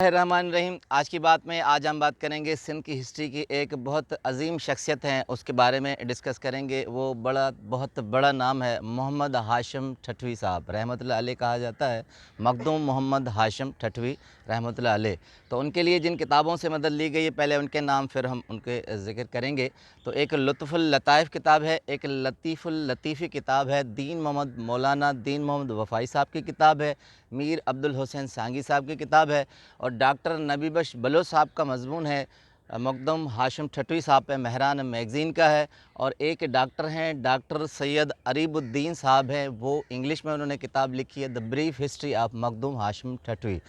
रहमान रहीम। आज की बात में आज हम बात करेंगे सिंध की हिस्ट्री की एक बहुत अजीम शख्सियत हैं, उसके बारे में डिस्कस करेंगे। वो बहुत बड़ा नाम है मोहम्मद हाशिम ठठवी साहब रहमतुल्लाह अलैह कहा जाता है। मखदूम मोहम्मद हाशिम ठठवी रहमतुल्लाह अलैह। तो उनके लिए जिन किताबों से मदद ली गई है, पहले उनके नाम फिर हम उनके ज़िक्र करेंगे। तो एक लुत्फ़ुल लताइफ़ किताब है, एक लतीफ़ुल लतीफ़ी किताब है, दीन मोहम्मद मौलाना दीन मोहम्मद वफ़ाई साहब की किताब है, मीर अब्दुल हुसैन सांगी साहब की किताब है, और डॉक्टर नबी बख्श बलोच साहब का मज़मून है मखदूम हाशिम ठठवी साहब पे मेहरान मैगज़ीन का है। और एक डॉक्टर हैं डॉक्टर सैयद अरीबुद्दीन साहब हैं, वो इंग्लिश में उन्होंने किताब लिखी है the brief history of Makhdoom Hashim Thattvi.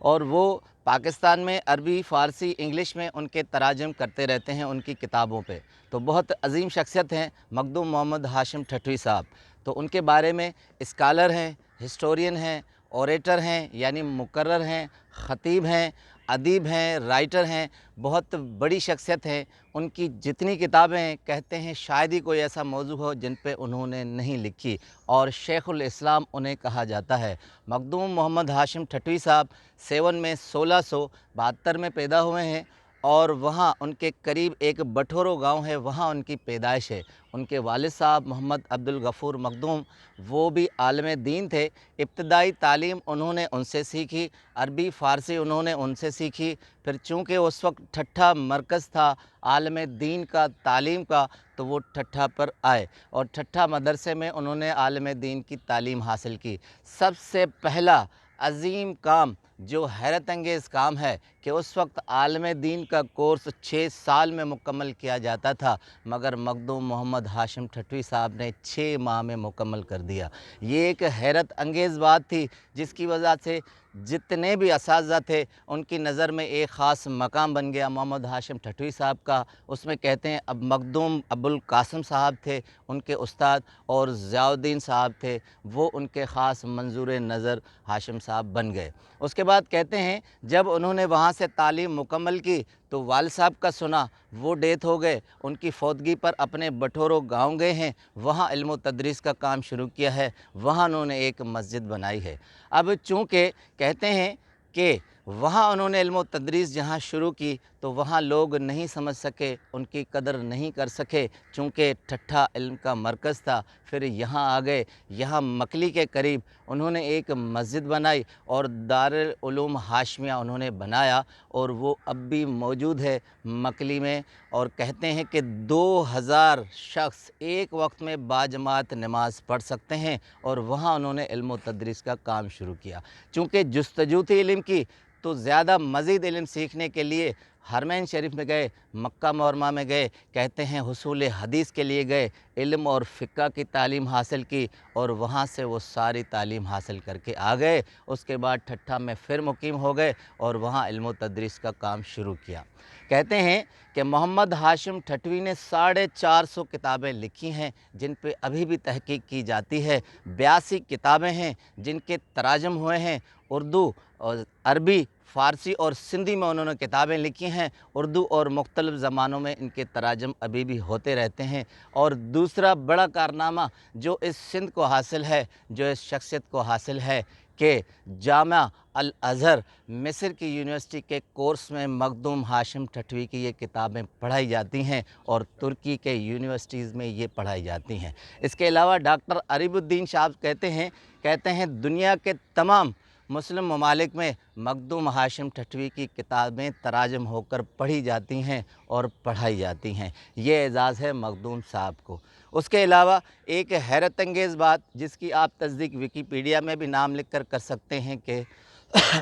और वो पाकिस्तान में अरबी फ़ारसी इंग्लिश में उनके तराजम करते रहते हैं उनकी किताबों पे। तो बहुत अजीम शख्सियत हैं मखदूम मोहम्मद हाशिम ठठवी साहब। तो उनके बारे में स्कॉलर हैं, हिस्टोरियन हैं, ओरेटर हैं यानी मुकर्रर हैं, ख़तीब हैं, अदीब हैं, राइटर हैं, बहुत बड़ी शख्सियत हैं। उनकी जितनी किताबें हैं, कहते हैं शायद ही कोई ऐसा मौजू हो जिन पे उन्होंने नहीं लिखी, और शेखुल इस्लाम उन्हें कहा जाता है। मखदूम मोहम्मद हाशिम ठठवी साहब सेवन में 1672 में पैदा हुए हैं, और वहाँ उनके करीब एक बठोरो गांव है, वहाँ उनकी पैदाइश है। उनके वालिद साहब मोहम्मद अब्दुल गफ़ूर मखदूम, वो भी आलिम दीन थे। इब्तदाई तालीम उन्होंने उनसे सीखी, अरबी फ़ारसी उन्होंने उनसे सीखी। फिर चूँकि उस वक्त ठट्ठा मरकज़ था आलिम दीन का, तालीम का, तो वो ठट्ठा पर आए और ठट्ठा मदरसे में उन्होंने आलिम दीन की तालीम हासिल की। सबसे पहला अज़ीम काम जो हैरत अंगेज़ काम है कि उस वक्त आलिम दीन का कोर्स 6 साल में मुकम्मल किया जाता था, मगर मखदूम मोहम्मद हाशिम ठठवी साहब ने 6 माह में मुकम्मल कर दिया। ये एक हैरत अंगेज़ बात थी जिसकी वजह से जितने भी असातिज़ा थे उनकी नज़र में एक ख़ास मकाम बन गया मोहम्मद हाशिम ठठवी साहब का। उसमें कहते हैं अब मखदूम अबुल कासिम साहब थे उनके उस्ताद, और ज़ियाउद्दीन साहब थे, वो उनके ख़ास मंजूर नज़र हाशिम साहब बन गए। उसके बाद कहते हैं जब उन्होंने वहाँ से तालीम मुकम्मल की तो वालिद साहब का सुना, वो डेथ हो गए। उनकी फौतगी पर अपने बठोरो गाँव गए हैं, वहाँ इल्म तदरीस का काम शुरू किया है, वहाँ उन्होंने एक मस्जिद बनाई है। अब चूँकि कहते हैं कि वहाँ उन्होंने इल्म तदरीस जहाँ शुरू की तो वहाँ लोग नहीं समझ सके, उनकी कदर नहीं कर सके, चूँकि ठट्ठा इल्म का मरकज़ था। फिर यहाँ आ गए, यहाँ मकली के करीब उन्होंने एक मस्जिद बनाई और दारुल उलूम हाशमिया उन्होंने बनाया, और वो अब भी मौजूद है मकली में। और कहते हैं कि 2000 शख्स एक वक्त में बाजमात नमाज पढ़ सकते हैं, और वहाँ उन्होंने इल्म तदरीस का काम शुरू किया। चूँकि जुस्तजू थी इल्म की, तो ज़्यादा मज़ीद इल्म सीखने के लिए हरमैन शरीफ में गए, मक्का मुकर्रमा में गए, कहते हैं हुसूल हदीस के लिए गए, इल्म और फ़िक़्ह की तालीम हासिल की, और वहाँ से वो सारी तालीम हासिल करके आ गए। उसके बाद ठट्ठा में फिर मुकीम हो गए और वहाँ इल्म तदरीस का काम शुरू किया। कहते हैं कि मोहम्मद हाशिम ठठवी ने 450 किताबें लिखी हैं जिन पे अभी भी तहकीक की जाती है। 82 किताबें हैं जिनके तराजम हुए हैं। उर्दू और अरबी, फ़ारसी और सिंधी में उन्होंने किताबें लिखी हैं। उर्दू और मुख्तलिफ़ ज़बानों में इनके तराजम अभी भी होते रहते हैं। और दूसरा बड़ा कारनामा जो इस सिंध को हासिल है, जो इस शख्सियत को हासिल है कि जामा अल अज़हर मिस्र की यूनिवर्सिटी के कोर्स में मखदूम हाशिम ठठवी की ये किताबें पढ़ाई जाती हैं, और तुर्की के यूनिवर्सिटीज़ में ये पढ़ाई जाती हैं। इसके अलावा डॉक्टर अरीबुद्दीन साहब कहते हैं दुनिया के तमाम मुस्लिम ममालिक में मखदूम हाशिम ठठवी की किताबें तराजम होकर पढ़ी जाती हैं और पढ़ाई जाती हैं। ये एज़ाज़ है मखदूम साहब को। उसके अलावा एक हैरत अंगेज़ बात जिसकी आप तस्दीक विकीपीडिया में भी नाम लिख कर सकते हैं कि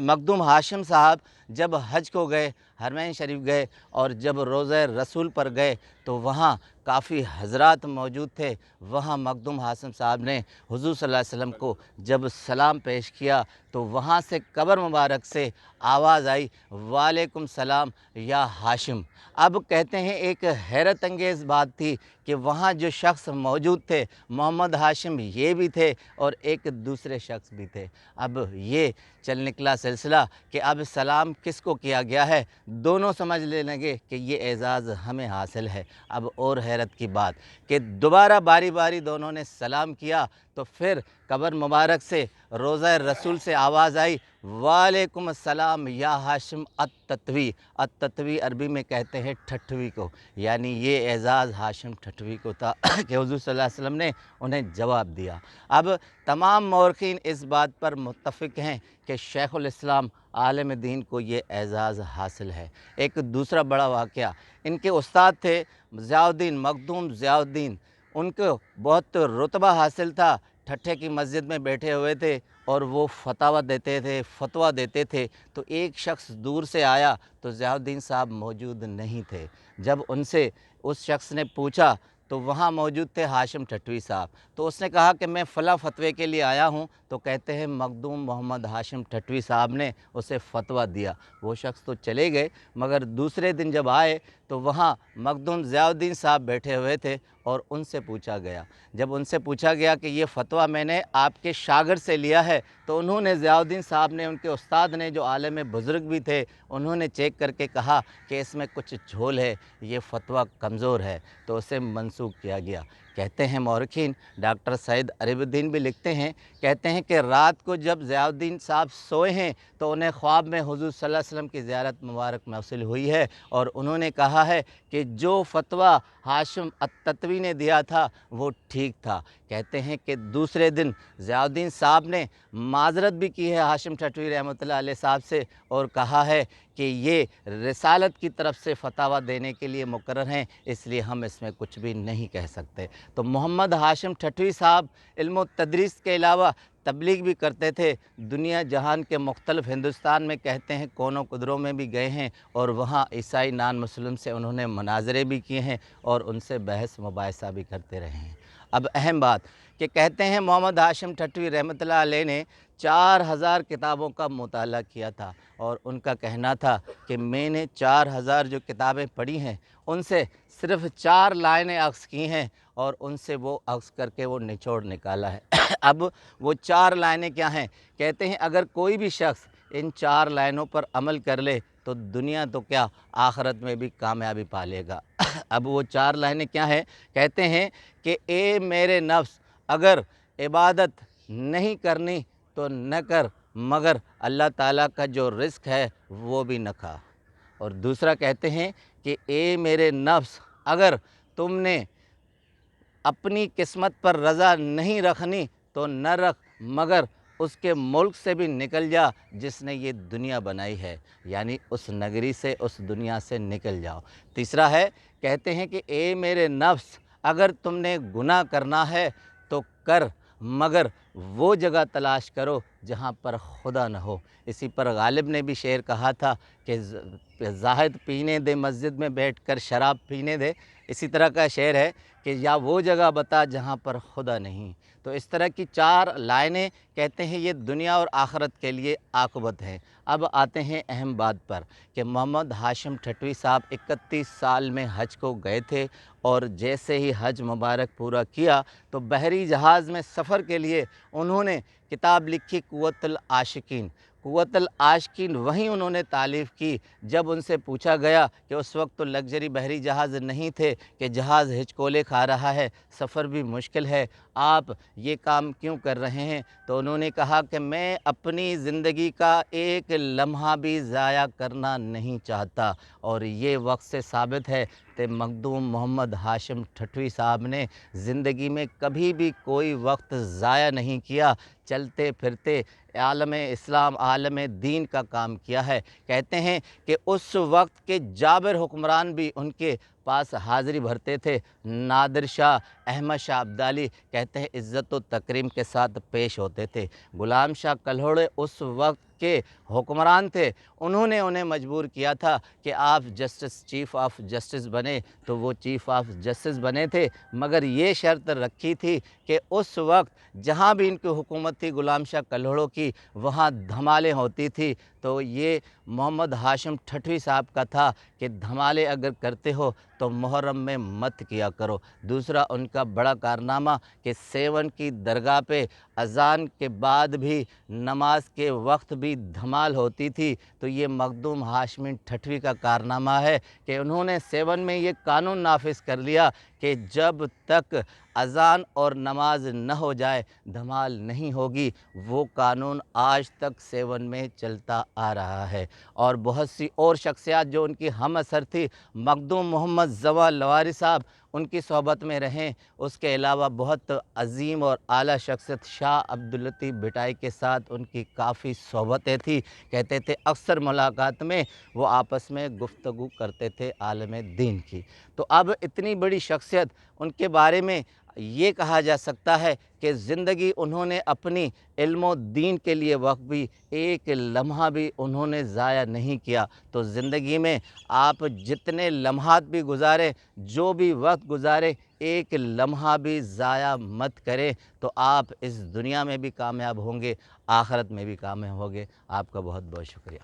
मखदूम हाशिम साहब जब हज को गए, हरमैन शरीफ गए, और जब रोज़े रसूल पर गए तो वहाँ काफ़ी हज़रात मौजूद थे। वहाँ मखदूम हाशिम साहब ने हुज़ूर सल्लल्लाहु अलैहि वसल्लम को जब सलाम पेश किया तो वहाँ से कब्र मुबारक से आवाज़ आई, वालेकुम सलाम या हाशिम। अब कहते हैं एक हैरत अंगेज़ बात थी कि वहाँ जो शख्स मौजूद थे, मोहम्मद हाशिम ये भी थे और एक दूसरे शख्स भी थे। अब ये चल निकला सिलसिला कि अब सलाम किसको किया गया है, दोनों समझ लेने लगे कि ये एज़ाज़ हमें हासिल है। अब और हैरत की बात कि दोबारा बारी बारी दोनों ने सलाम किया तो फिर कब्र मुबारक से रोज़ा रसूल से आवाज़ आई, वालेकुम अस्सलाम या हाशिम अत-तत्वी। अत-तत्वी अरबी में कहते हैं ठठवी को, यानी ये एज़ाज़ हाशिम ठठवी को था कि हुज़ूर सल्लल्लाहु अलैहि वसल्लम ने उन्हें जवाब दिया। अब तमाम मौरख़ीन इस बात पर मुत्तफ़िक़ हैं कि शेख़ुल इस्लाम आलिम दीन को ये एज़ाज़ हासिल है। एक दूसरा बड़ा वाक़या, इनके उस्ताद थे ज़ियाउद्दीन, मखदूम ज़ियाउद्दीन, उनको बहुत रुतबा हासिल था। ठट्ठे की मस्जिद में बैठे हुए थे और वो फतवा देते थे। तो एक शख्स दूर से आया तो ज़ियाउद्दीन साहब मौजूद नहीं थे। जब उनसे उस शख्स ने पूछा तो वहाँ मौजूद थे हाशिम ठठवी साहब। तो उसने कहा कि मैं फ़लाँ फ़तवे के लिए आया हूँ। तो कहते हैं मखदूम मोहम्मद हाशिम ठठवी साहब ने उसे फ़तवा दिया। वो शख्स तो चले गए, मगर दूसरे दिन जब आए तो वहाँ मखदूम ज़ियाउद्दीन साहब बैठे हुए थे और उनसे पूछा गया। जब उनसे पूछा गया कि ये फ़तवा मैंने आपके शागिर्द से लिया है, तो उन्होंने ज़ियाउद्दीन साहब ने, उनके उस्ताद ने जो आलिम बुज़ुर्ग भी थे, उन्होंने चेक करके कहा कि इसमें कुछ झोल है, ये फ़तवा कमज़ोर है, तो उसे मनसूख किया गया। कहते हैं मौरख़ीन, डॉक्टर सैयद अरीबुद्दीन भी लिखते हैं, कहते हैं कि रात को जब ज़ियाउद्दीन साहब सोए हैं तो उन्हें ख्वाब में हुज़ूर सल्लल्लाहु अलैहि वसल्लम की ज़ियारत मुबारक मौसूल हुई है और उन्होंने कहा है कि जो फ़तवा हाशिम अत-तत्वी ने दिया था वो ठीक था। कहते हैं कि दूसरे दिन ज़ियाउद्दीन साहब ने माज़रत भी की है हाशिम ठठवी रहमतुल्लाह अलैह साहब से और कहा है कि ये रिसालत की तरफ से फ़तवा देने के लिए मुकर्रर हैं, इसलिए हम इसमें कुछ भी नहीं कह सकते। तो मोहम्मद हाशिम ठठवी साहब इल्म तदरीस के अलावा तबलीग भी करते थे। दुनिया जहान के मुख्तलिफ़, हिंदुस्तान में कहते हैं कोनों कुदरों में भी गए हैं और वहाँ ईसाई नान मुस्लिम से उन्होंने मुनाज़रे भी किए हैं और उनसे बहस मुबाहिसा भी करते रहे हैं। अब अहम बात कि कहते हैं मोहम्मद हाशिम ठठवी रहमतुल्लाह अलैह ने 4000 किताबों का मुताला किया था और उनका कहना था कि मैंने 4000 जो किताबें पढ़ी हैं उनसे सिर्फ़ 4 लाइनें अक्स की हैं और उनसे वो अक्स करके वो निचोड़ निकाला है। अब वो 4 लाइनें क्या हैं? कहते हैं अगर कोई भी शख्स इन 4 लाइनों पर अमल कर ले तो दुनिया तो क्या, आखिरत में भी कामयाबी पा लेगा। अब वो 4 लाइनें क्या हैं? कहते हैं कि ए मेरे नफ्स, अगर इबादत नहीं करनी तो न कर, मगर अल्लाह ताला का जो रिज़्क है वो भी न खा। और दूसरा कहते हैं कि ए मेरे नफ्स, अगर तुमने अपनी किस्मत पर रज़ा नहीं रखनी तो न रख, मगर उसके मुल्क से भी निकल जा जिसने ये दुनिया बनाई है, यानी उस नगरी से, उस दुनिया से निकल जाओ। तीसरा है, कहते हैं कि ए मेरे नफ्स, अगर तुमने गुनाह करना है तो कर, मगर वो जगह तलाश करो जहाँ पर खुदा न हो। इसी पर गालिब ने भी शेर कहा था कि ज़ाहिद पीने दे मस्जिद में बैठकर शराब पीने दे। इसी तरह का शेर है कि या वो जगह बता जहाँ पर खुदा नहीं। तो इस तरह की 4 लाइनें कहते हैं ये दुनिया और आखिरत के लिए आक़िबत है। अब आते हैं अहम बात पर कि मोहम्मद हाशिम ठठवी साहब 31 साल में हज को गए थे और जैसे ही हज मुबारक पूरा किया तो बहरी जहाज़ में सफ़र के लिए उन्होंने किताब लिखी क़ुव्वतुल आशिकीन। क़ुव्वतुल आशिकीन वहीं उन्होंने तालीफ़ की जब उनसे पूछा गया कि उस वक्त तो लग्जरी बहरी जहाज़ नहीं थे कि जहाज़ हिचकोले खा रहा है, सफ़र भी मुश्किल है, आप ये काम क्यों कर रहे हैं? तो उन्होंने कहा कि मैं अपनी ज़िंदगी का एक लम्हा भी ज़ाया करना नहीं चाहता और ये वक्त से साबित है कि मखदूम मोहम्मद हाशिम ठठवी साहब ने ज़िंदगी में कभी भी कोई वक्त ज़ाया नहीं किया, चलते फिरते आलम इस्लाम, आलम दीन का काम किया है। कहते हैं कि उस वक्त के जाबिर हुक्मरान भी उनके पास हाज़िरी भरते थे। नादिर शाह, अहमद शाह अब्दाली कहते हैं इज़्ज़त व तकरीम के साथ पेश होते थे। गुलाम शाह कल्होड़े उस वक्त के हुक्मरान थे, उन्होंने उन्हें मजबूर किया था कि आप जस्टिस, चीफ़ ऑफ जस्टिस बने, तो वो चीफ़ ऑफ जस्टिस बने थे, मगर ये शर्त रखी थी कि उस वक्त जहाँ भी इनकी हुकूमत थी गुलाम शाह कल्होड़ों की, वहाँ धमालें होती थी। तो ये मोहम्मद हाशिम ठठवी साहब का था कि धमाले अगर करते हो तो मुहर्रम में मत किया करो। दूसरा उनका बड़ा कारनामा कि सेवन की दरगाह पे अज़ान के बाद भी, नमाज के वक्त भी بھی دھمال ہوتی تھی تو یہ مخدوم ہاشمی ٹھٹوی کا کارنامہ ہے کہ انہوں نے 7 میں یہ قانون نافذ کر لیا کہ جب تک اذان اور نماز نہ ہو جائے دھمال نہیں ہوگی۔ وہ قانون آج تک 7 میں چلتا آ رہا ہے، اور بہت سی اور شخصیات جو ان کی ہم اثر تھی، مخدوم محمد زواں لواری صاحب ان کی صحبت میں رہیں۔ اس کے علاوہ بہت عظیم اور اعلیٰ شخصیت شاہ عبداللطیف بھٹائی کے ساتھ ان کی کافی صحبتیں تھیں۔ کہتے تھے اکثر ملاقات میں وہ آپس میں گفتگو کرتے تھے عالم دین کی۔ تو اب اتنی بڑی شخصیت، ان کے بارے میں یہ کہا جا سکتا ہے کہ زندگی انہوں نے اپنی علم و دین کے لیے وقت بھی ایک لمحہ بھی انہوں نے ضائع نہیں کیا۔ تو زندگی میں آپ جتنے لمحات بھی گزاریں، جو بھی وقت گزاریں، ایک لمحہ بھی ضائع مت کریں، تو آپ اس دنیا میں بھی کامیاب ہوں گے، آخرت میں بھی کامیاب ہوں گے۔ آپ کا بہت بہت شکریہ۔